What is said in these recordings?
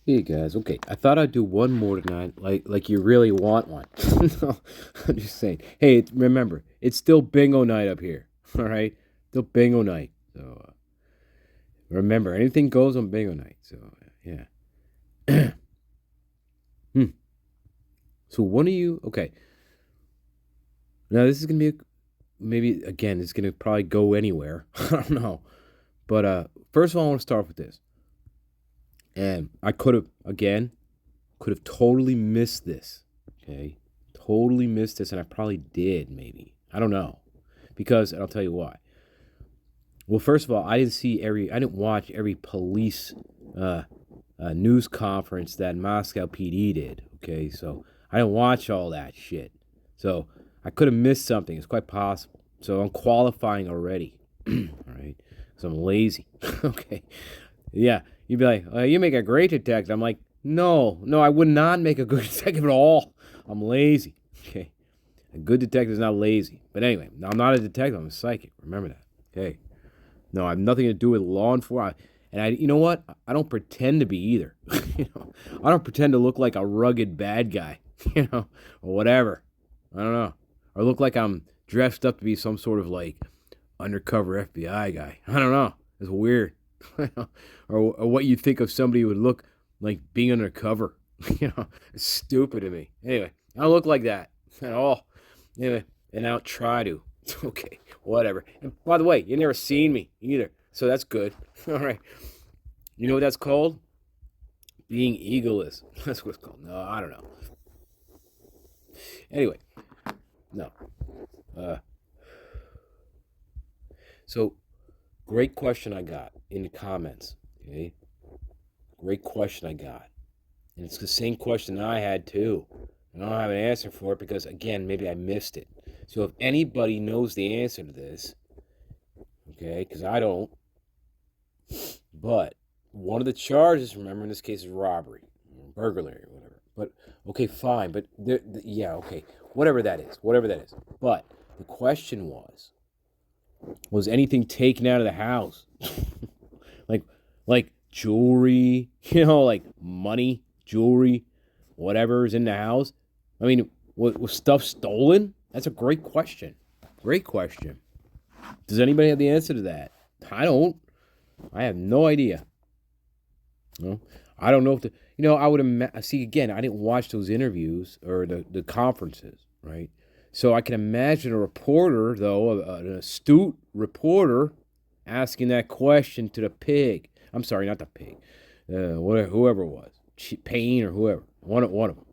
Hey guys, okay. I thought I'd do one more tonight, like you really want one. No, I'm just saying. Hey, remember, it's still bingo night up here. All right, still bingo night. So remember, anything goes on bingo night. So yeah. Hmm. So one of you, okay. Now this is gonna be maybe again. It's gonna probably go anywhere. I don't know. But first of all, I want to start with this. And I could have totally missed this. Okay. Totally missed this, and I probably did, maybe. I don't know. Because, and I'll tell you why. Well, first of all, I didn't watch every police uh, news conference that Moscow PD did. Okay. So I didn't watch all that shit. So I could have missed something. It's quite possible. So I'm qualifying already. All right. So I'm lazy. Okay. Yeah, you'd be like, you make a great detective. I'm like, no, I would not make a good detective at all. I'm lazy. Okay, a good detective is not lazy. But anyway, I'm not a detective. I'm a psychic. Remember that. Okay. No, I have nothing to do with law enforcement. You know what? I don't pretend to be either. I don't pretend to look like a rugged bad guy. Or whatever. I don't know. Or look like I'm dressed up to be some sort of like undercover FBI guy. I don't know. It's weird. or what you think of somebody who would look like being undercover. It's stupid to me. Anyway, I don't look like that at all. Anyway, and I don't try to. It's okay, whatever. And by the way, you never seen me either, so that's good. All right. You know what that's called? Being egoless. That's what it's called. No, I don't know. Anyway, no. Uh, so great question I got in the comments. Okay, great question I got. And it's the same question I had too. And I don't have an answer for it because, again, maybe I missed it. So if anybody knows the answer to this, okay, because I don't, but one of the charges, remember in this case, is robbery, burglary, or whatever. But, okay, fine. But, yeah, okay, whatever that is. But the question was anything taken out of the house? like, like jewelry, like money, jewelry, whatever's in the house. I mean, was stuff stolen? That's a great question. Great question. Does anybody have the answer to that? I don't. I have no idea. No, I don't know if I would see again. I didn't watch those interviews or the conferences, right? So I can imagine a reporter, though, an astute reporter, asking that question to the pig. I'm sorry, not the pig. Whoever it was, Payne or whoever, one of them.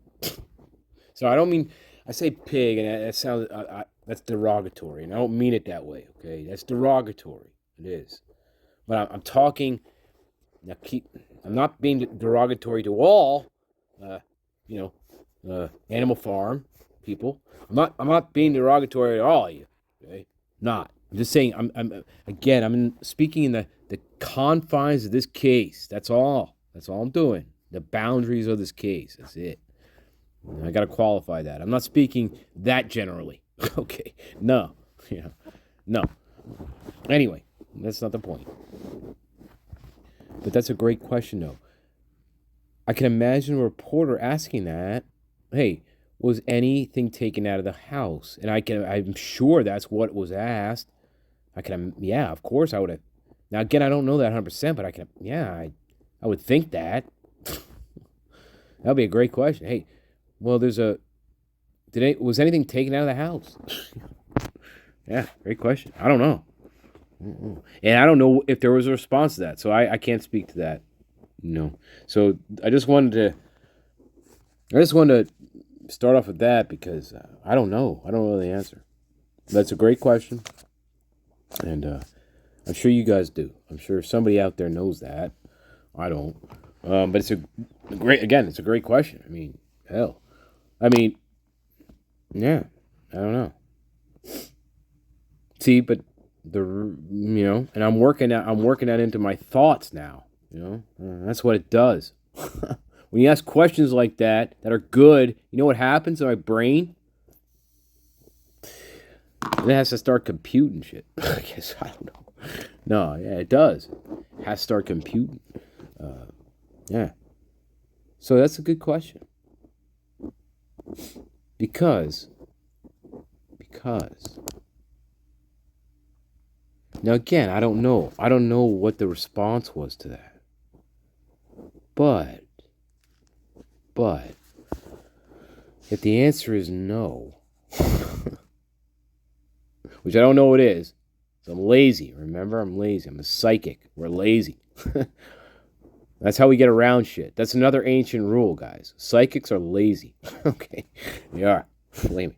So I don't mean I say pig, and that sounds that's derogatory, and I don't mean it that way. Okay, that's derogatory. It is, but I'm talking now. I'm not being derogatory to all, uh, you Animal Farm people. I'm not being derogatory to all of you. Okay, not. I'm just saying. I'm speaking in the confines of this case. That's all. That's all I'm doing. The boundaries of this case. That's it. I got to qualify that. I'm not speaking that generally. Okay. No. Yeah. No. Anyway, that's not the point. But that's a great question, though. I can imagine a reporter asking that. Hey, was anything taken out of the house? And I'm sure that's what was asked. Yeah, of course I would have. Now again, I don't know that 100%, but I would think that. That'd be a great question. Hey, well, was anything taken out of the house? Yeah, great question. I don't know. And I don't know if there was a response to that, so I can't speak to that. No. So I just wanted to start off with that because I don't know. I don't know the answer. That's a great question, and I'm sure you guys do. I'm sure somebody out there knows that. I don't. But it's a great question. I mean, hell. I mean, yeah. I don't know. See, but and I'm working that into my thoughts now. That's what it does. When you ask questions like that are good, you know what happens in my brain? It has to start computing shit. I guess I don't know. No, yeah, it does. It has to start computing. Yeah. So that's a good question. Because now again, I don't know. I don't know what the response was to that. But if the answer is no, which I don't know what it is, so I'm lazy. Remember, I'm lazy. I'm a psychic. We're lazy. That's how we get around shit. That's another ancient rule, guys. Psychics are lazy. Okay, they are. Blame me.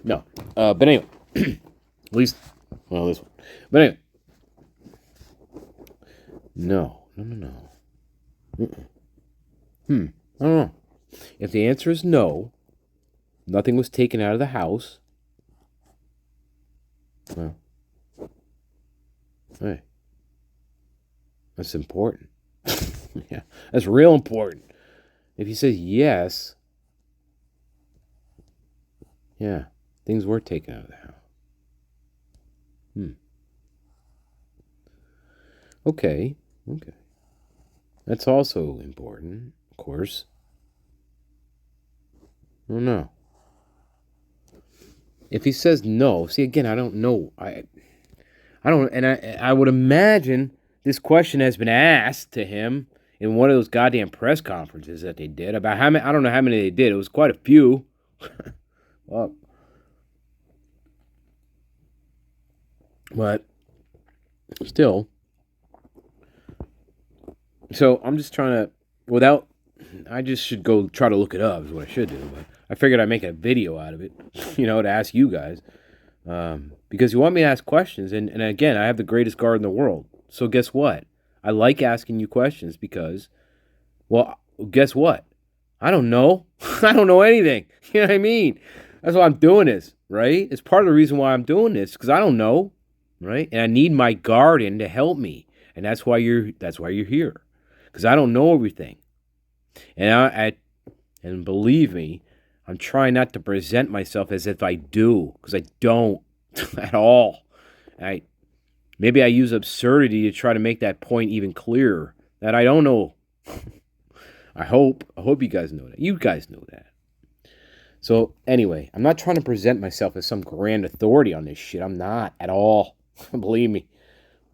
No, but anyway, at least, well, this one. But anyway, no. Mm-mm. I don't know. If the answer is no, nothing was taken out of the house. Well, hey, that's important. Yeah, that's real important. If he says yes, yeah, things were taken out of the house. Okay. That's also important, of course. I don't know. If he says no, see again, I don't know. I don't, and I would imagine this question has been asked to him in one of those goddamn press conferences that they did about how many. I don't know how many they did. It was quite a few. Well, but still. So I'm just trying to, without, I just should go try to look it up is what I should do. But I figured I'd make a video out of it, to ask you guys. Because you want me to ask questions. And again, I have the greatest guard in the world. So guess what? I like asking you questions because, well, guess what? I don't know. I don't know anything. You know what I mean? That's why I'm doing this, right? It's part of the reason why I'm doing this because I don't know, right? And I need my guardian to help me. And that's why you're here. Because I don't know everything. And and believe me, I'm trying not to present myself as if I do, because I don't at all. Maybe I use absurdity to try to make that point even clearer, that I don't know. I hope you guys know that. You guys know that. So anyway, I'm not trying to present myself as some grand authority on this shit. I'm not at all. Believe me.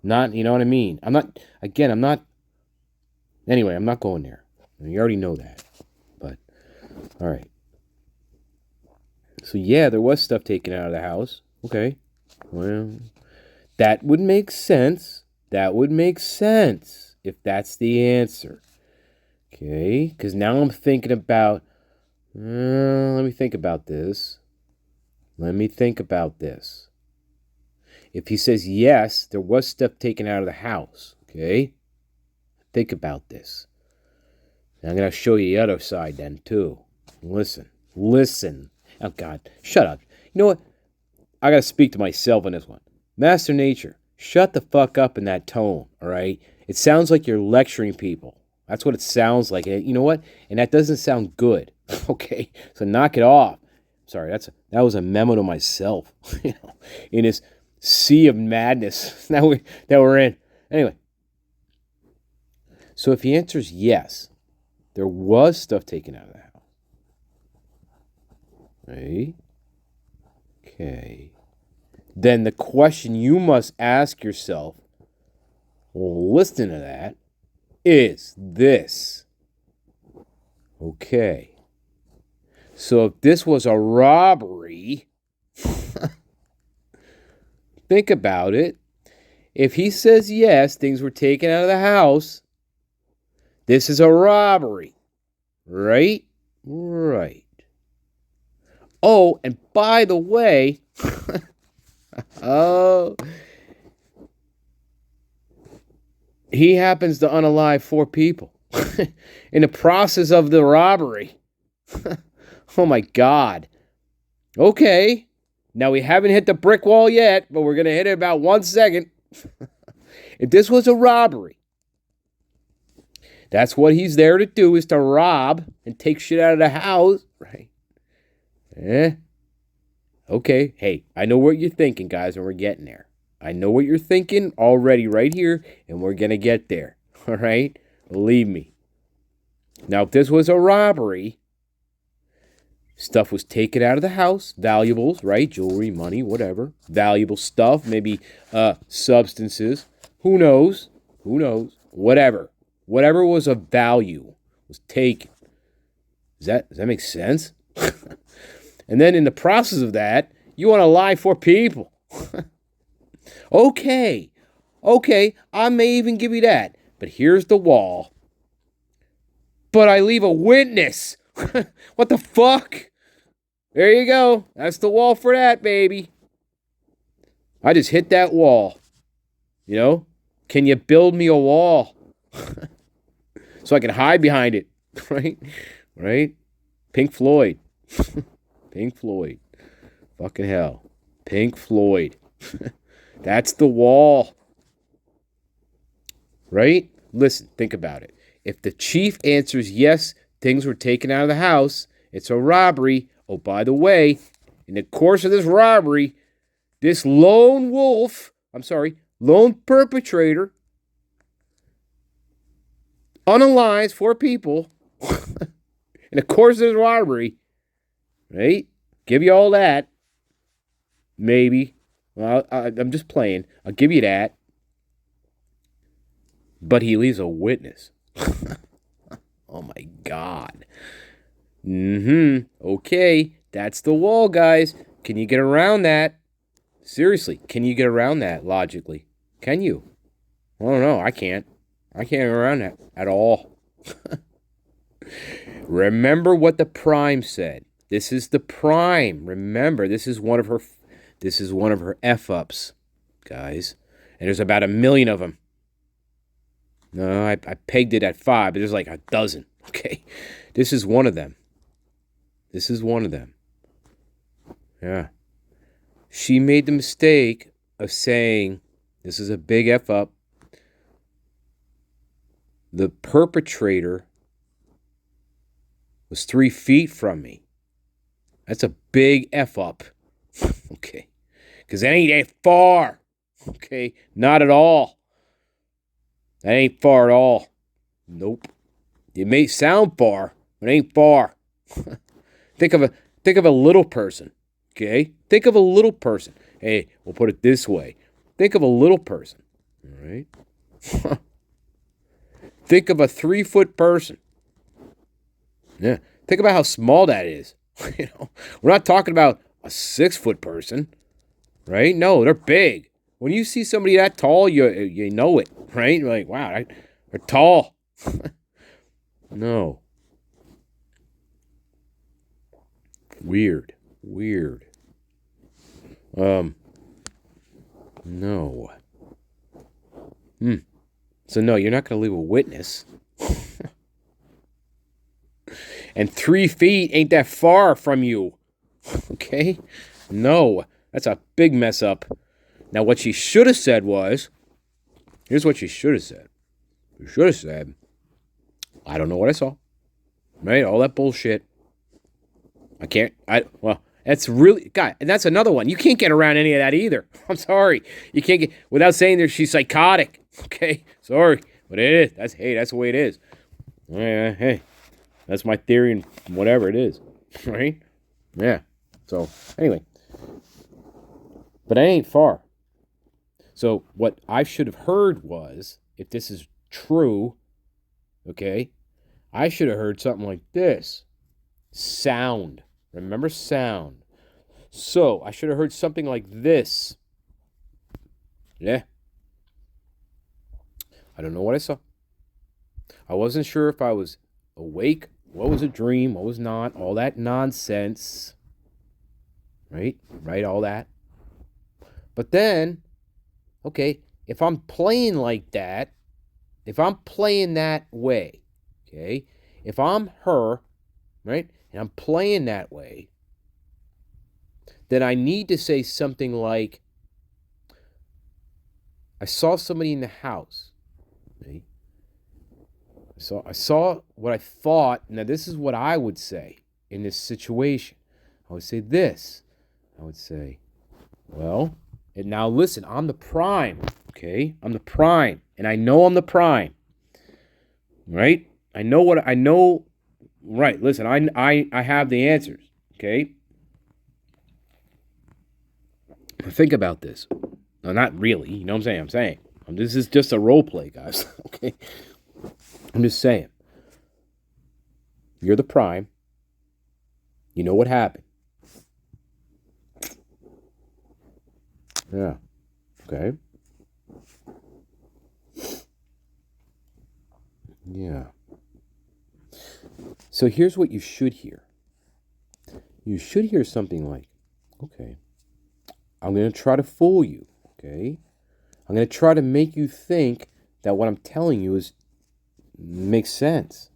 Not, you know what I mean? I'm not Anyway, I'm not going there. You already know that. But, all right. So, yeah, there was stuff taken out of the house. Okay. Well, that would make sense. That would make sense if that's the answer. Okay. Because now I'm thinking about, let me think about this. If he says yes, there was stuff taken out of the house. Okay. Think about this. And I'm going to show you the other side then, too. Listen. Oh, God. Shut up. You know what? I got to speak to myself on this one. Master Nature, shut the fuck up in that tone, all right? It sounds like you're lecturing people. That's what it sounds like. And you know what? And that doesn't sound good, okay? So knock it off. Sorry, that was a memo to myself, in this sea of madness that we're in. Anyway. So if he answers yes, there was stuff taken out of the house. Right? Okay. Then the question you must ask yourself, listening to that, is this. Okay. So if this was a robbery, think about it. If he says yes, things were taken out of the house, this is a robbery, right? Right. Oh, and by the way, he happens to unalive 4 people in the process of the robbery. Oh my God. Okay. Now we haven't hit the brick wall yet, but we're going to hit it in about 1 second. If this was a robbery, that's what he's there to do, is to rob and take shit out of the house, right? Okay, hey, I know what you're thinking, guys, and we're getting there. I know what you're thinking already right here, and we're going to get there, all right? Believe me. Now, if this was a robbery, stuff was taken out of the house, valuables, right? Jewelry, money, whatever. Valuable stuff, maybe substances. Who knows? Who knows? Whatever. Whatever was of value was taken. Does that make sense? And then in the process of that, you want to lie for people. Okay. Okay, I may even give you that. But here's the wall. But I leave a witness. What the fuck? There you go. That's the wall for that, baby. I just hit that wall. You know? Can you build me a wall? So I can hide behind it. Right? Right? Pink Floyd. Pink Floyd. Fucking hell. Pink Floyd. That's the wall. Right? Listen, think about it. If the chief answers yes, things were taken out of the house, it's a robbery. Oh, by the way, in the course of this robbery, this lone perpetrator, unalives 4 people in the course of this robbery, right? Give you all that. Maybe. Well, I'm just playing. I'll give you that. But he leaves a witness. Oh my God. Okay, that's the wall, guys. Can you get around that? Seriously, can you get around that logically? Can you? I don't know. I can't. I can't get around that at all. Remember what the prime said. This is the prime. Remember, this is one of her F-ups, guys. And there's about 1 million of them. No, I pegged it at 5, but there's like a dozen. Okay, this is one of them. This is one of them. Yeah. She made the mistake of saying, this is a big F-up. The perpetrator was 3 feet from me. That's a big F-up. Okay. Because that ain't that far. Okay. Not at all. That ain't far at all. Nope. It may sound far, but it ain't far. Think of a little person. Okay? Think of a little person. Hey, we'll put it this way. Think of a little person. All right? Think of a 3-foot person. Yeah. Think about how small that is. You know, we're not talking about a 6-foot person, right? No, they're big. When you see somebody that tall, you know it, right? You're like, wow, they're tall. No. Weird. No. So no, you're not going to leave a witness. And 3 feet ain't that far from you. Okay? No. That's a big mess up. Now, what she should have said was, here's what she should have said. She should have said, I don't know what I saw. Right? All that bullshit. That's really, God, and that's another one. You can't get around any of that either. I'm sorry. You can't get, without saying that she's psychotic. Okay? Sorry. But it is. That's the way it is. Hey. That's my theory and whatever it is. Right? Yeah. So, anyway. But I ain't far. So, what I should have heard was, if this is true, okay, I should have heard something like this. Sound. Remember sound. So, I should have heard something like this. Yeah. I don't know what I saw. I wasn't sure if I was awake, what was a dream, what was not, all that nonsense. Right? All that. But then, okay, if I'm playing like that, if I'm playing that way, okay, if I'm her, right, and I'm playing that way, then I need to say something like, I saw somebody in the house. Right? I saw what I thought. Now, this is what I would say in this situation. I would say this. I would say, well, and now listen, I'm the prime, okay? I'm the prime, and I know I'm the prime, right? I know what I know. Right. Listen, I have the answers. Okay. Think about this. No, not really. You know what I'm saying? This is just a role play, guys. Okay. I'm just saying. You're the prime. You know what happened. Yeah. Okay. Yeah. So here's what you should hear. You should hear something like, okay, I'm going to try to fool you. Okay. I'm going to try to make you think that what I'm telling you makes sense.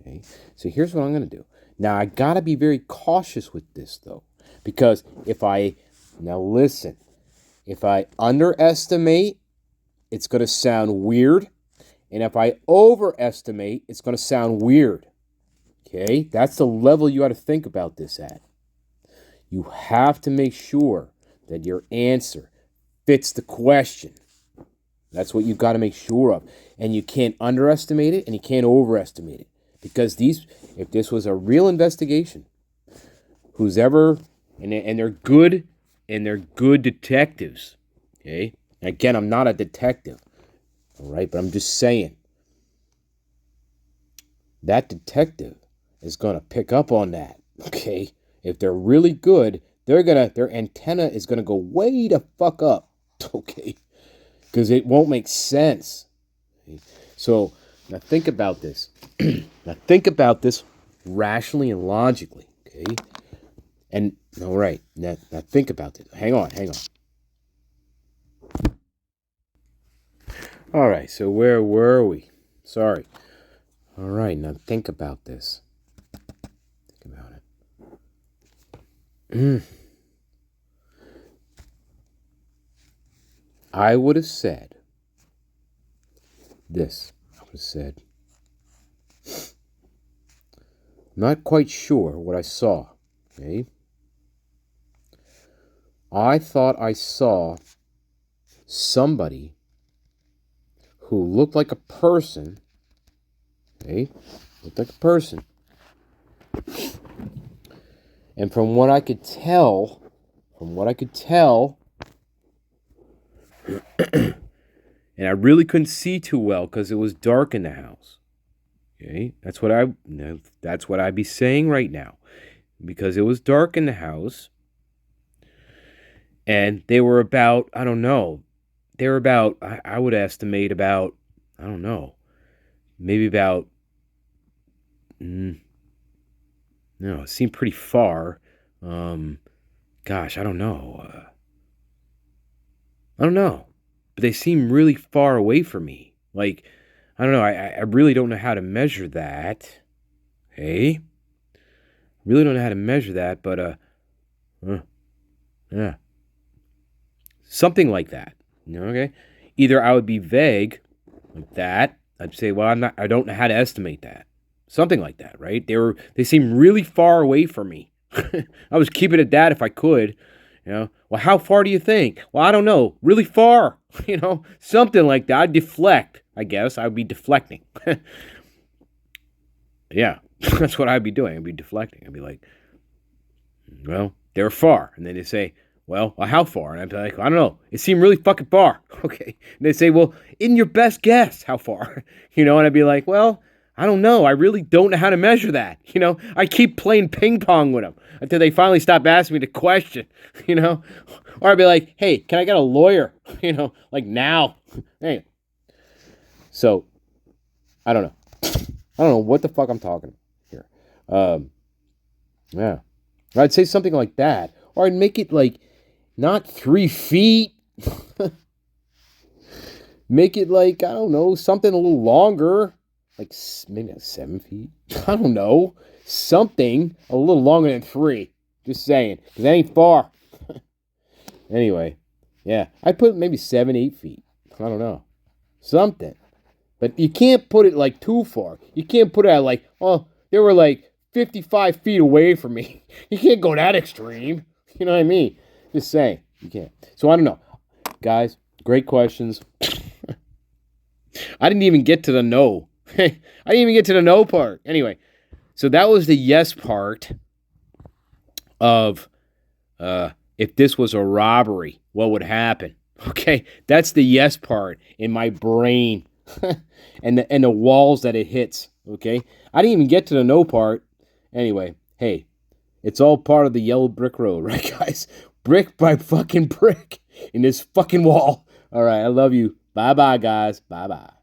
Okay. So here's what I'm going to do. Now, I got to be very cautious with this, though, because now listen, if I underestimate, it's going to sound weird. And if I overestimate, it's going to sound weird. Okay? That's the level you got to think about this at. You have to make sure that your answer fits the question. That's what you've got to make sure of. And you can't underestimate it and you can't overestimate it. Because if this was a real investigation, and they're good detectives. Okay? Again, I'm not a detective. All right, but I'm just saying. That detective is going to pick up on that. Okay? If they're really good, their antenna is going to go way the fuck up. Okay? Because it won't make sense. Okay? So, now think about this. Now think about this rationally and logically. Okay? And, all right, now think about this. Hang on. All right, so where were we? Sorry. All right, now think about this. Think about it. I would have said this. I would have said, not quite sure what I saw. Okay? I thought I saw somebody who looked like a person. Okay? Looked like a person. And from what I could tell, and I really couldn't see too well because it was dark in the house. Okay? That's what I'd be saying right now. Because it was dark in the house. And they were about, I don't know. They were about, I would estimate about, I don't know. Maybe about, no, it seemed pretty far. Gosh, I don't know. I don't know. But they seem really far away from me. Like, I don't know. I really don't know how to measure that. Hey? Really don't know how to measure that, but, yeah. Something like that. Okay? Either I would be vague, like that. I'd say, well, I don't know how to estimate that. Something like that, right? They seem really far away from me. I was keeping it that if I could. Well, how far do you think? Well, I don't know. Really far. Something like that. I'd deflect, I guess. I would be deflecting. Yeah, that's what I'd be doing. I'd be deflecting. I'd be like, well, they were far. And then they say, well, how far? And I'd be like, I don't know. It seemed really fucking far. Okay. And they say, well, in your best guess, how far? And I'd be like, well, I don't know. I really don't know how to measure that. I keep playing ping pong with them until they finally stop asking me the question, Or I'd be like, hey, can I get a lawyer? Like now. Hey. So, I don't know. I don't know what the fuck I'm talking here. Yeah. Or I'd say something like that. Or I'd make it like not 3 feet. Make it like, I don't know, something a little longer. Like maybe 7 feet. I don't know. Something a little longer than 3. Just saying. Because that ain't far. Anyway. Yeah. I put maybe 7, 8 feet. I don't know. Something. But you can't put it like too far. You can't put it at like, oh, they were like 55 feet away from me. You can't go that extreme. You know what I mean? Just saying. You can't. So I don't know. Guys, great questions. I didn't even get to the no. I didn't even get to the no part. Anyway, so that was the yes part of if this was a robbery, what would happen? Okay, that's the yes part in my brain, and the walls that it hits. Okay, I didn't even get to the no part. Anyway, hey, it's all part of the yellow brick road, right, guys? Brick by fucking brick in this fucking wall. All right, I love you. Bye bye, guys. Bye bye.